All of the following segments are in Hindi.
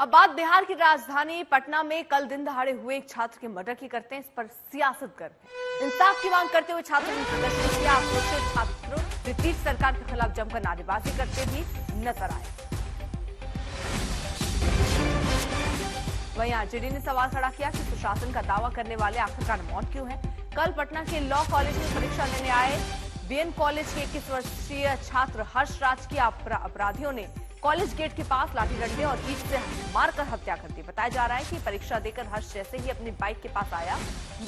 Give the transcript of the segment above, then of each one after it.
अब बात बिहार की राजधानी पटना में कल दिन दहाड़े हुए एक छात्र के मर्डर की करते हैं। इस पर सियासत कर इंसाफ की मांग करते हुए छात्रों ने प्रदर्शन किया। आक्रोशित छात्र ब्रिटिश सरकार के खिलाफ जमकर नारेबाजी करते भी नजर आए। वहीं आरजेडी ने सवाल खड़ा किया कि सुशासन का दावा करने वाले आखिरकार मौत क्यों है। कल पटना के लॉ कॉलेज में परीक्षा देने आए बीएन कॉलेज के 21 वर्षीय छात्र हर्ष राज की अपराधियों ने कॉलेज गेट के पास लाठी डंडे और ईंट से मारकर हत्या कर दी। बताया जा रहा है कि परीक्षा देकर हर्ष जैसे ही अपनी बाइक के पास आया,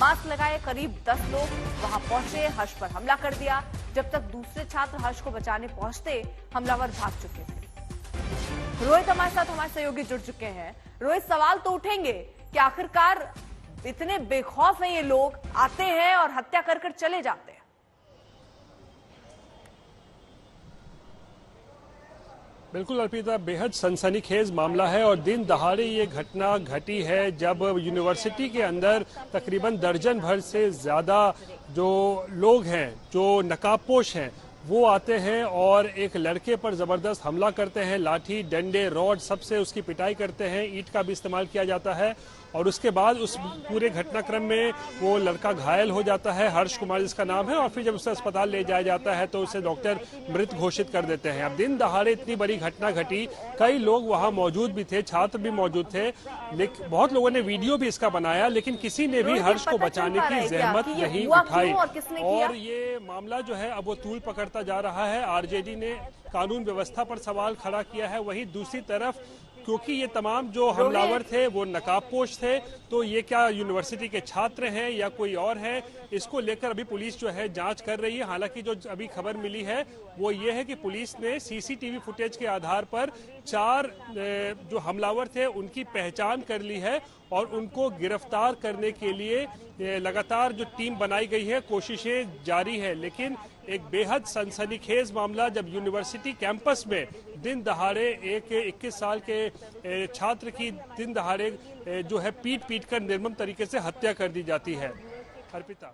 मास्क लगाए करीब 10 लोग वहां पहुंचे, हर्ष पर हमला कर दिया। जब तक दूसरे छात्र हर्ष को बचाने पहुंचते, हमलावर भाग चुके थे। रोहित हमारे साथ हमारे सहयोगी जुड़ चुके हैं। रोहित, सवाल तो उठेंगे कि आखिरकार इतने बेखौफ हैं ये लोग, आते हैं और हत्या कर चले जाते हैं। बिल्कुल अर्पिता, बेहद सनसनीखेज मामला है और दिन दहाड़े ये घटना घटी है जब यूनिवर्सिटी के अंदर तकरीबन दर्जन भर से ज्यादा जो लोग हैं, जो नकाबपोश हैं, वो आते हैं और एक लड़के पर जबरदस्त हमला करते हैं। लाठी डंडे रॉड सबसे उसकी पिटाई करते हैं, ईंट का भी इस्तेमाल किया जाता है और उसके बाद उस पूरे घटनाक्रम में वो लड़का घायल हो जाता है, हर्ष कुमार जिसका नाम है, और फिर जब उसे अस्पताल ले जाया जाता है तो उसे डॉक्टर मृत घोषित कर देते हैं। अब दिन दहाड़े इतनी बड़ी घटना घटी, कई लोग वहां मौजूद भी थे, छात्र भी मौजूद थे, लेकिन बहुत लोगों ने वीडियो भी इसका बनाया, लेकिन किसी ने भी हर्ष को बचाने की जहमत नहीं उठाई। और ये मामला जो है अब वो तूल पकड़ता जा रहा है। आरजेडी ने कानून व्यवस्था पर सवाल खड़ा किया है, वहीं दूसरी तरफ क्योंकि ये तमाम जो हमलावर थे वो नकाबपोश थे, तो ये क्या यूनिवर्सिटी के छात्र हैं या कोई और है, इसको लेकर अभी पुलिस जो है जांच कर रही है। हालांकि जो अभी खबर मिली है वो ये है कि पुलिस ने सीसीटीवी फुटेज के आधार पर 4 जो हमलावर थे उनकी पहचान कर ली है और उनको गिरफ्तार करने के लिए लगातार जो टीम बनाई गई है, कोशिशें जारी है। लेकिन एक बेहद सनसनीखेज मामला जब यूनिवर्सिटी कैंपस में दिन दहाड़े एक 21 साल के छात्र की दिन दहाड़े जो है पीट कर निर्मम तरीके से हत्या कर दी जाती है। अर्पिता,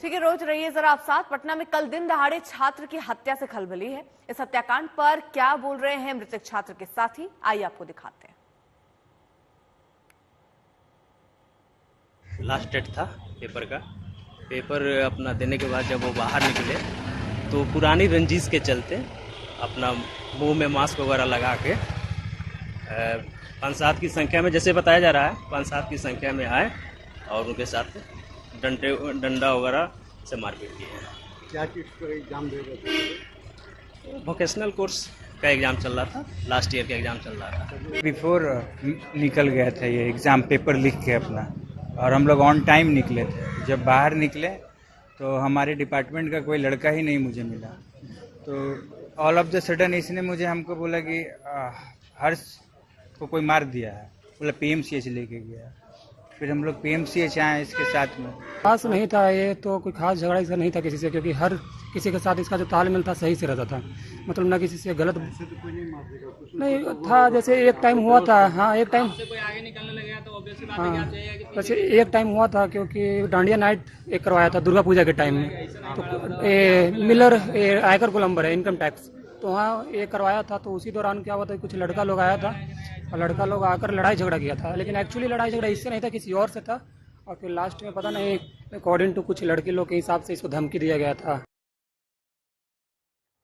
ठीक है, रोज रहिए जरा आप साथ। पटना में कल दिन दहाड़े छात्र की हत्या से खलबली है। इस हत्याकांड पर क्या बोल रहे हैं मृतक छात्र के साथी, आइए आपको दिखाते हैं। लास्ट डेट था पेपर का। पेपर अपना देने के बाद जब वो बाहर निकले तो पुरानी रंजिश के चलते अपना मुंह में मास्क वगैरह लगा के 5-7 की संख्या में, जैसे बताया जा रहा है 5-7 की संख्या में आए और उनके साथ डंडा वगैरह से मारपीट किए हैं। क्या चीज़ का एग्जाम दे रहे थे? वोकेशनल कोर्स का एग्ज़ाम चल रहा था, लास्ट ईयर का एग्ज़ाम चल रहा था। बिफोर निकल गया था ये एग्ज़ाम पेपर लिख के अपना, और हम लोग ऑन टाइम निकले थे। जब बाहर निकले तो हमारे डिपार्टमेंट का कोई लड़का ही नहीं मुझे मिला, तो ऑल ऑफ द सडन इसने हमको बोला कि हर्ष को कोई मार दिया है, बोला पीएमसीएच लेके गया। फिर हम लोग पीएमसीएच आए इसके साथ में। खास नहीं था ये तो, कोई खास झगड़ा इसका नहीं था किसी से, क्योंकि हर किसी के साथ इसका जो तालमेल था सही से रहता था, मतलब ना किसी से गलत नहीं था। जैसे एक टाइम हुआ था, हाँ एक टाइम, हाँ वैसे एक टाइम हुआ था क्योंकि डांडिया नाइट एक करवाया था दुर्गा पूजा के टाइम में, तो मिलर आयकर कोलंबर है इनकम टैक्स, तो वहाँ ये करवाया था। तो उसी दौरान क्या हुआ था, कुछ लड़का लोग आया था और लड़का लोग आकर लड़ाई झगड़ा किया था, लेकिन एक्चुअली लड़ाई झगड़ा इससे नहीं था, किसी और से था। और फिर लास्ट में पता नहीं अकॉर्डिंग टू कुछ लड़के लोग के हिसाब से इसको धमकी दिया गया था।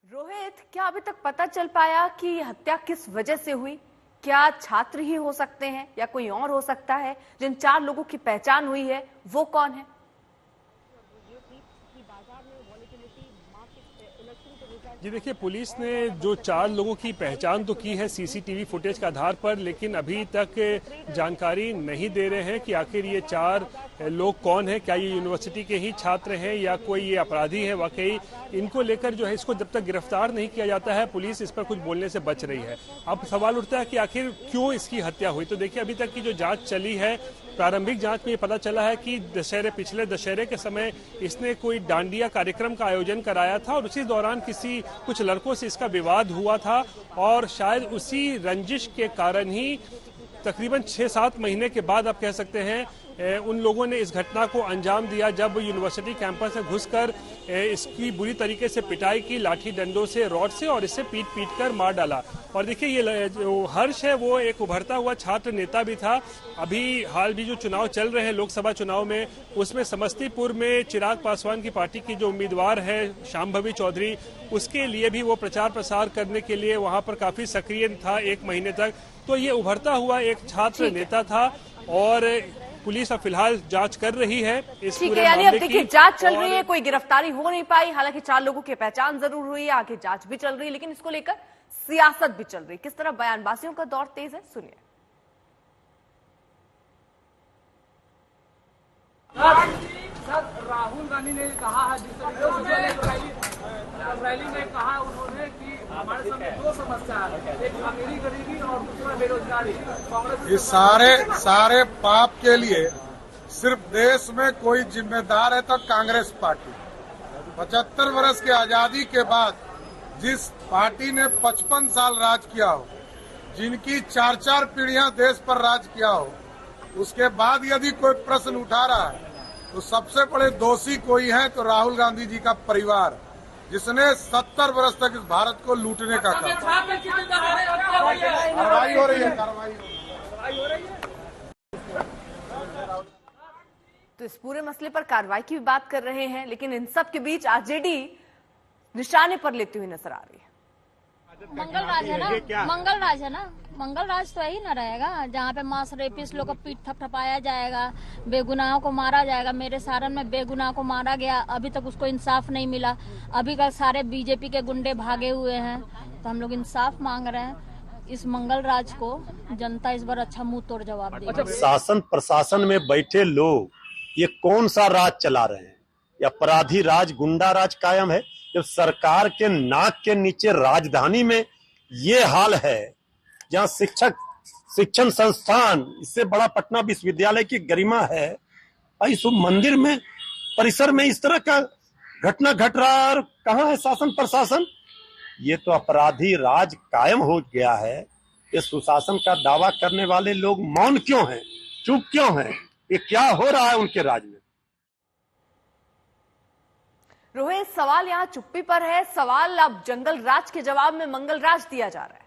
रोहित, क्या अभी तक पता चल पाया कि ये हत्या किस वजह से हुई? क्या छात्र ही हो सकते हैं या कोई और हो सकता है? जिन 4 लोगों की पहचान हुई है वो कौन है? जी देखिए, पुलिस ने जो 4 लोगों की पहचान तो की है सीसीटीवी फुटेज के आधार पर, लेकिन अभी तक जानकारी नहीं दे रहे हैं कि आखिर ये 4 लोग कौन हैं। क्या ये यूनिवर्सिटी के ही छात्र हैं या कोई ये अपराधी है? वाकई इनको लेकर जो है, इसको जब तक गिरफ्तार नहीं किया जाता है पुलिस इस पर कुछ बोलने से बच रही है। अब सवाल उठता है कि आखिर क्यों इसकी हत्या हुई। तो देखिए, अभी तक की जो जांच चली है, प्रारंभिक जांच में ये पता चला है कि पिछले दशहरे के समय इसने कोई डांडिया कार्यक्रम का आयोजन कराया था और उसी दौरान कुछ लड़कों से इसका विवाद हुआ था और शायद उसी रंजिश के कारण ही तकरीबन 6-7 महीने के बाद आप कह सकते हैं उन लोगों ने इस घटना को अंजाम दिया जब यूनिवर्सिटी कैंपस में घुसकर इसकी बुरी तरीके से पिटाई की, लाठी डंडों से, रॉड से, और इससे पीट पीट कर मार डाला। और देखिए ये जो हर्ष है वो एक उभरता हुआ छात्र नेता भी था। अभी हाल भी जो चुनाव चल रहे हैं लोकसभा चुनाव में, उसमें समस्तीपुर में चिराग पासवान की पार्टी की जो उम्मीदवार है शांभवी चौधरी, उसके लिए भी वो प्रचार प्रसार करने के लिए वहां पर काफी सक्रिय था 1 महीने तक। तो ये उभरता हुआ एक छात्र नेता था और पुलिस अब फिलहाल जांच कर रही है इस ठीक पूरे है, यानी अब मामले देखिए की। जांच चल रही है, कोई गिरफ्तारी हो नहीं पाई। हालांकि 4 लोगों की पहचान जरूर हुई है, आगे जांच भी चल रही है, लेकिन इसको लेकर सियासत भी चल रही है। किस तरह बयानबाजियों का दौर तेज है, सुनिए। राहुल गांधी ने कहा है, जिस तरीके से रैली में कहा उन्होंने कि हमारे सामने 2 समस्या है, एक अमीरी गरीबी और दूसरा बेरोजगारी। कांग्रेस इस सारे पाप के लिए सिर्फ देश में कोई जिम्मेदार है तो कांग्रेस पार्टी। 75 वर्ष की आजादी के बाद जिस पार्टी ने 55 साल राज किया हो, जिनकी 4-4 पीढ़ियां देश पर राज किया हो, उसके बाद यदि कोई प्रश्न उठा रहा है तो सबसे बड़े दोषी कोई है तो राहुल गांधी जी का परिवार, जिसने 70 वर्ष तक इस भारत को लूटने का काम। कार्रवाई हो रही है, कार्रवाई हो रही है। तो इस पूरे मसले पर कार्रवाई की भी बात कर रहे हैं, लेकिन इन सब के बीच आरजेडी निशाने पर लेती हुई नजर आ रही है। मंगल राज है ना, मंगल राज है ना, मंगल राज तो यही ना रहेगा जहाँ पे मास रेपिस्ट लोग का पीठ थपथपाया जाएगा, बेगुनाहों को मारा जाएगा। मेरे सारण में बेगुनाह को मारा गया, अभी तक उसको इंसाफ नहीं मिला। अभी का सारे बीजेपी के गुंडे भागे हुए हैं, तो हम लोग इंसाफ मांग रहे हैं। इस मंगल राज को जनता इस बार अच्छा मुंह तोड़ जवाब देगी। शासन प्रशासन में बैठे लोग ये कौन सा राज चला रहे हैं? या अपराधी राज, गुंडा राज कायम है? जब सरकार के नाक के नीचे राजधानी में ये हाल है, जहाँ शिक्षण संस्थान, इससे बड़ा पटना विश्वविद्यालय की गरिमा है, इस मंदिर में परिसर में इस तरह का घटना घट रहा है, कहाँ है शासन प्रशासन? ये तो अपराधी राज कायम हो गया है। ये सुशासन का दावा करने वाले लोग मौन क्यों हैं, चुप क्यों हैं? ये क्या हो रहा है उनके राज में? रोहित, सवाल यहां चुप्पी पर है, सवाल अब जंगल राज के जवाब में मंगल राज दिया जा रहा है।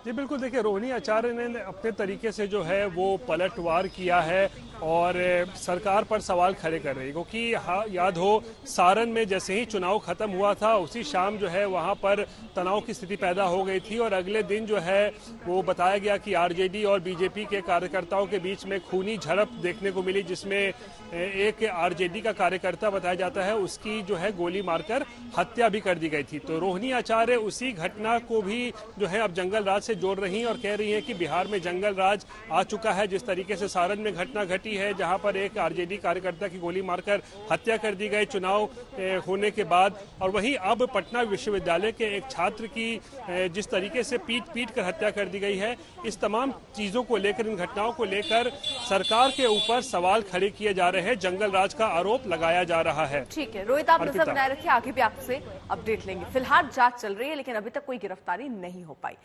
जी बिल्कुल, देखिए रोहिणी आचार्य ने अपने तरीके से जो है वो पलटवार किया है और सरकार पर सवाल खड़े कर रही है, क्योंकि याद हो सारण में जैसे ही चुनाव खत्म हुआ था उसी शाम जो है वहां पर तनाव की स्थिति पैदा हो गई थी और अगले दिन जो है वो बताया गया कि आरजेडी और बीजेपी के कार्यकर्ताओं के बीच में खूनी झड़प देखने को मिली, जिसमें एक आरजेडी का कार्यकर्ता बताया जाता है उसकी जो है गोली मारकर हत्या भी कर दी गई थी। तो रोहिणी आचार्य उसी घटना को भी जो है अब जंगल राज से जोड़ रही हैं और कह रही हैं कि बिहार में जंगल राज आ चुका है। जिस तरीके से सारण में घटना घटी है जहां पर एक आरजेडी कार्यकर्ता की गोली मारकर हत्या कर दी गई चुनाव होने के बाद, और वहीं अब पटना विश्वविद्यालय के एक छात्र की जिस तरीके से पीट कर हत्या कर दी गई है, इस तमाम चीजों को लेकर, इन घटनाओं को लेकर सरकार के ऊपर सवाल खड़े किए जा रहे हैं, जंगल राज का आरोप लगाया जा रहा है। ठीक है रोहित, आप नजर बनाए रखिए, आगे भी आपसे अपडेट लेंगे। फिलहाल जांच चल रही है, लेकिन अभी तक कोई गिरफ्तारी नहीं हो पाई।